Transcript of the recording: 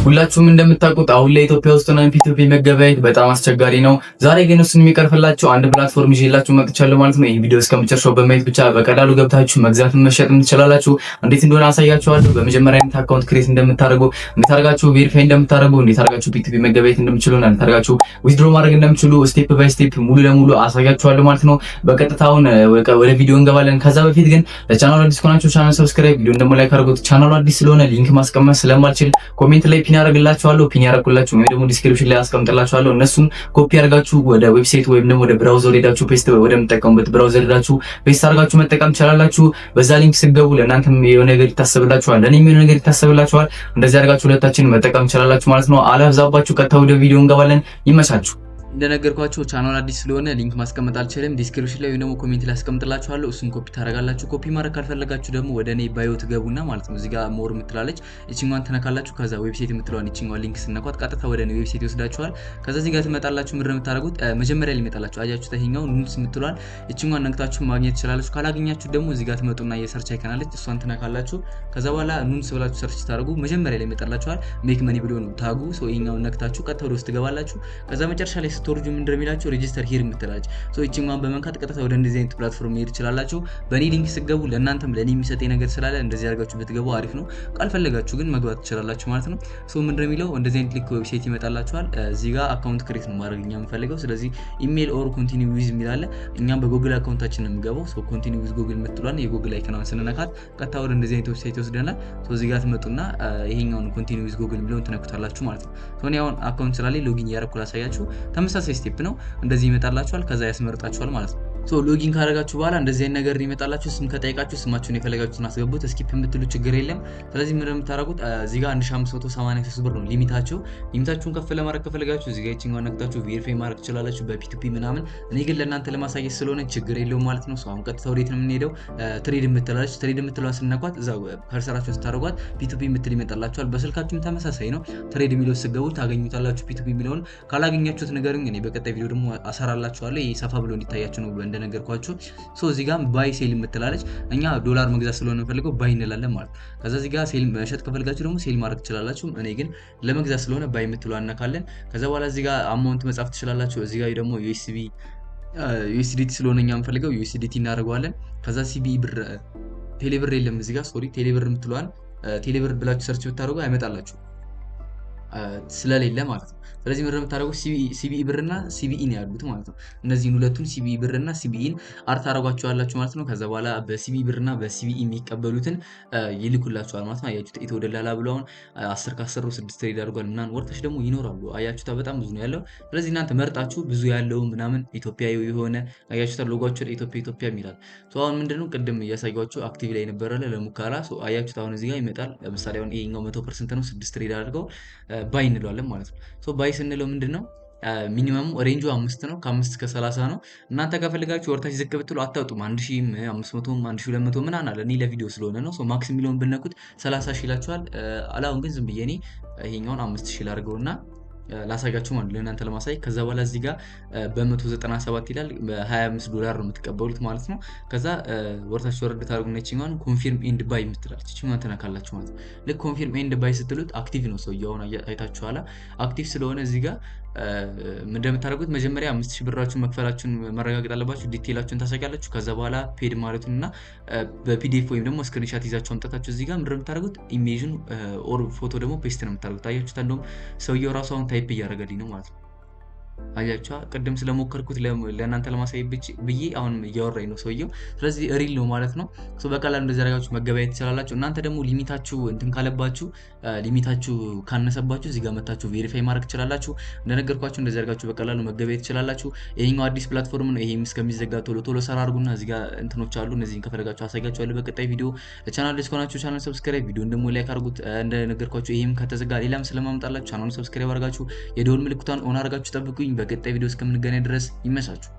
ሁላችሁም እንደምታውቁት አሁን ላይ ኢትዮጵያ ውስጥ ነው ፒቱፒ መገበያየት በጣም አስቸጋሪ ነው። ዛሬ ግን እሱን የሚቀርፍላችሁ አንድ ፕላትፎርም ይዤላችሁ መጥቻለሁ ማለት ነው። ይህ ቪዲዮ እስከመጨረሻው በማየት ብቻ በቀላሉ ገብታችሁ መግዛት መሸጥም ትችላላችሁ። እንዴት እንደሆነ አሳያችኋለሁ። በመጀመሪያ እንዴት አካውንት ክሬት እንደምታደርጉ፣ እንዴት አድርጋችሁ ቬሪፋይ እንደምታደርጉ፣ እንዴት አድርጋችሁ ፒቱፒ መገበያየት እንደምትችሉ እና እንዴት አድርጋችሁ ዊዝድሮ ማድረግ እንደምትችሉ ስቴፕ ባይ ስቴፕ ሙሉ ለሙሉ አሳያችኋለሁ ማለት ነው። በቀጥታ አሁን ወደ ቪዲዮ እንገባለን። ከዛ በፊት ግን ለቻናሉ አዲስ ከሆናችሁ ቻናል ሰብስክራይብ፣ ቪዲዮ ደግሞ ላይክ አድርጉት። ቻናሉ አዲስ ስለሆነ ሊንክ ማስቀመጥ ስለማልችል ኮሜንት ላይ ፒን ያደርግላችኋለሁ። ፒን ያደርኩላችሁ ወይ ደግሞ ዲስክሪፕሽን ላይ አስቀምጥላችኋለሁ። እነሱን ኮፒ አድርጋችሁ ወደ ዌብሳይት ወይም ደግሞ ወደ ብራውዘር ሄዳችሁ ፔስት ወደምትጠቀሙበት ብራውዘር ሄዳችሁ ፔስት አድርጋችሁ መጠቀም ትችላላችሁ። በዛ ሊንክ ስትገቡ ለእናንተም የሆነ ነገር ይታሰብላችኋል፣ ለኔም የሆነ ነገር ይታሰብላችኋል። እንደዚህ አድርጋችሁ ሁለታችን መጠቀም ትችላላችሁ ማለት ነው። አላብዛባችሁ፣ ቀጥታ ወደ ቪዲዮ እንገባለን። ይመቻችሁ። እንደነገርኳችሁ ቻናል አዲስ ስለሆነ ሊንክ ማስቀመጥ አልችልም። ዲስክሪፕሽን ላይ ወይ ደግሞ ኮሜንት ላይ አስቀምጥላችኋለሁ። እሱን ኮፒ ታደርጋላችሁ። ኮፒ ማድረግ ካልፈለጋችሁ ደግሞ ወደ እኔ ባዮ ትገቡና ማለት ነው እዚህ ጋር ሞር የምትላለች እቺኛዋን ትነካላችሁ። ከዛ ዌብሳይት የምትለዋን እቺኛዋን ሊንክ ስነኳት ቀጥታ ወደ እኔ ዌብሳይት ይወስዳችኋል። ከዛ እዚህ ጋር ትመጣላችሁ። ምንድነው የምታደርጉት? መጀመሪያ ላይ ይመጣላችሁ አያችሁ ተኛው ኑንስ የምትለዋን እቺኛዋን ነክታችሁ ማግኘት ትችላላችሁ። ካላገኛችሁ ደግሞ እዚህ ጋር ትመጡና የሰርች አይከን አለች እሷን ትነካላችሁ። ከዛ በኋላ ኑንስ ብላችሁ ሰርች ታደርጉ መጀመሪያ ላይ ይመጣላችኋል። ሜክ መኒ ብሎ ነው ታጉ። ሶ ይሄኛውን ነክታችሁ ቀጥታ ወደ ውስጥ ትገባላችሁ። ከዛ መጨረሻ ላይ ስቶርጁ ምንድነው የሚላችሁ ሬጂስተር ሂር የምትላች እቺኛዋን በመንካት ቀጥታ ወደ እንደዚህ አይነት ፕላትፎርም መሄድ ትችላላችሁ። በእኔ ሊንክ ስትገቡ ለእናንተም ለኔ የሚሰጠኝ ነገር ስላለ እንደዚህ አድርጋችሁ ብትገቡ አሪፍ ነው። ካልፈለጋችሁ ግን መግባት ትችላላችሁ ማለት ነው። ምንድነው የሚለው እንደዚህ አይነት ሊንክ ዌብሳይት ይመጣላችኋል። እዚህ ጋር አካውንት ክሬት ነው ማድረግ እኛ የምፈልገው። ስለዚህ ኢሜል ኦር ኮንቲኒው ዊዝ የሚላለ እኛም በጉግል አካውንታችን ነው የምገባው። ኮንቲኒው ዊዝ ጉግል የምትሏን የጉግል አይከናን ስንነካት ቀጥታ ወደ እንደዚህ አይነት ዌብሳይት ይወስደናል። እዚህ ጋር ትመጡና ይሄኛውን ኮንቲኒው ዊዝ ጉግል የሚለውን ትነኩታላችሁ ማለት ነው። እኔ አሁን አካውንት ስላለኝ ሎጊን እያደረኩ ላሳያችሁ። ተመሳሳይ ስቴፕ ነው። እንደዚህ ይመጣላችኋል። ከዛ ያስመርጣችኋል ማለት ነው። ሎጊን ካደረጋችሁ በኋላ እንደዚህ አይነት ነገር ይመጣላችሁ። ስም ከጠይቃችሁ ስማችሁን የፈለጋችሁትን አስገቡት። ስኪፕ የምትሉ ችግር የለም። ስለዚህ ምንድነው የምታደርጉት? እዚህ ጋር 1583 ብር ነው ሊሚታችሁ። ሊሚታችሁን ከፍ ለማድረግ ከፈለጋችሁ እዚህ ጋር እቺኛውን ነክታችሁ ቬሪፋይ ማድረግ ትችላላችሁ በፒቱፒ ምናምን። እኔ ግን ለእናንተ ለማሳየት ስለሆነ ችግር የለውም ማለት ነው። አሁን ቀጥታ ወዴት ነው የምንሄደው? ትሬድ የምትላለች ትሬድ የምትለዋን ስነኳት እዛው ከርሰራችሁን ስታደርጓት ፒቱፒ የምትል ይመጣላችኋል። በስልካችሁም ተመሳሳይ ነው። ትሬድ የሚለው ስትገቡ ታገኙታላችሁ ፒቱፒ የሚለውን። ካላገኛችሁት ነገርኝ እኔ በቀጣይ ቪዲዮ ደግሞ አሰራላችኋለሁ። ይሄ ሰፋ ብሎ እንዲታያችሁ ነው እንደነገርኳችሁ። እዚህ ጋር ባይ ሴል የምትላለች እኛ ዶላር መግዛት ስለሆነ የምፈልገው ባይ እንላለን ማለት ነው። ከዛ እዚህ ጋር ሴል መሸጥ ከፈልጋችሁ ደግሞ ሴል ማድረግ ትችላላችሁ። እኔ ግን ለመግዛት ስለሆነ ባይ የምትለው አነካለን። ከዛ በኋላ እዚህ ጋር አማውንት መጻፍ ትችላላችሁ። እዚህ ጋር ደግሞ ዩኤስዲቲ ስለሆነ እኛ የምፈልገው ዩኤስዲቲ እናደርገዋለን። ከዛ ሲቢኢ ብር ቴሌብር የለም እዚህ ጋር ሶሪ ቴሌብር የምትለዋን ቴሌብር ብላችሁ ሰርች ብታደርጉ አይመጣላችሁ ስለሌለ ማለት ነው። ስለዚህ ምንድነው የምታደርጉት? ሲቢኢ ብርና ሲቢኢ ነው ያሉት ማለት ነው። እነዚህን ሁለቱን ሲቢኢ ብርና ሲቢኢን አርት አደርጓቸዋላችሁ ማለት ነው። ከዛ በኋላ በሲቢኢ ብርና በሲቢኢ የሚቀበሉትን ይልኩላችኋል ማለት ነው። አያችሁት? ኢትዮ ደላላ ብለው አሁን 10 ከ10 6 ትሬድ አድርጓል ምናምን ወርቶች ደግሞ ይኖራሉ። አያችሁት? በጣም ብዙ ነው ያለው። ስለዚህ እናንተ መርጣችሁ ብዙ ያለው ምናምን ኢትዮጵያዊ የሆነ አያችሁት? ሎጓቸው ኢትዮጵያ የሚላል አሁን ምንድነው ቅድም እያሳያችሁ አክቲቭ ላይ ነበረ ለሙከራ አያችሁት? አሁን እዚህ ጋር ይመጣል። ለምሳሌ አሁን ይሄኛው 100% ነው 6 ትሬድ አድርገው ባይ እንለዋለን ማለት ነው። ባይ ስንለው ምንድነው ሚኒመሙ ሬንጁ 5 ነው። ከ5 እስከ 30 ነው። እናንተ ከፈልጋችሁ ወርታች ዝቅ ብትሉ አታውጡም። 1500 1200 ምናምን አለ። እኔ ለቪዲዮ ስለሆነ ነው። ማክስ ሚሊዮን ብነኩት 30 ሺህ ይላችኋል። አላውን ግን ዝም ብዬ እኔ ይሄኛውን 5000 ላድርገውና ላሳያችሁ ማለት ለእናንተ ለማሳየት። ከዛ በኋላ እዚህ ጋር በ197 ይላል $25 ነው የምትቀበሉት ማለት ነው። ከዛ ወርታችሁ ወረድ ታደርጉና እቺኛውን ኮንፊርም ኤንድ ባይ የምትላለች እቺኛውን ተነካላችሁ ማለት ነው። ልክ ኮንፊርም ኤንድ ባይ ስትሉት አክቲቭ ነው ሰውየው አይታችኋላ። አክቲቭ ስለሆነ እዚህ ጋር እንደምታደርጉት መጀመሪያ 5000 ብራችሁን መክፈላችሁን መረጋገጥ አለባችሁ። ዲቴይላችሁን ታሳያላችሁ። ከዛ በኋላ ፔድ ማለቱንና በፒዲኤፍ ወይም ደግሞ ስክሪንሻት ይዛችሁ አምጣታችሁ እዚህ ጋር ምንድነው የምታደርጉት? ኢሜጅን ኦር ፎቶ ደግሞ ፔስት ነው የምታደርጉት። አያችሁት? እንደውም ሰውየው ራሱ አሁን ታይፕ እያደረገልኝ ነው ማለት ነው። አያችኋ? ቅድም ስለሞከርኩት ለእናንተ ለማሳየት ብዬ አሁን እያወራኝ ነው ሰውየው። ስለዚህ ሪል ነው ማለት ነው። በቀላሉ እንደዚህ አድርጋችሁ መገበያየት ትችላላችሁ። እናንተ ደግሞ ሊሚታችሁ እንትን ካለባችሁ ሊሚታችሁ ካነሰባችሁ እዚህ ጋር መታችሁ ቬሪፋይ ማድረግ ትችላላችሁ። እንደነገርኳችሁ እንደዚህ አድርጋችሁ በቀላሉ መገበያየት ትችላላችሁ። ይሄኛው አዲስ ፕላትፎርም ነው። ይሄም እስከሚዘጋ ቶሎ ሰራ አድርጉና እዚህ ጋር እንትኖች አሉ። እነዚህን ከፈለጋችሁ አሳያችኋለሁ በቀጣይ ቪዲዮ። ለቻናል አዲስ ከሆናችሁ ቻናል ሰብስክራይብ፣ ቪዲዮን ደግሞ ላይክ አድርጉት። እንደነገርኳችሁ ይሄም ከተዘጋ ሌላም ስለማመጣላችሁ ቻናሉን ሰብስክራይብ አድርጋችሁ የደወል ምልክቱን ኦን አድርጋችሁ ጠብቁኝ። በቀጣይ ቪዲዮ እስከምንገናኝ ድረስ ይመቻችሁ።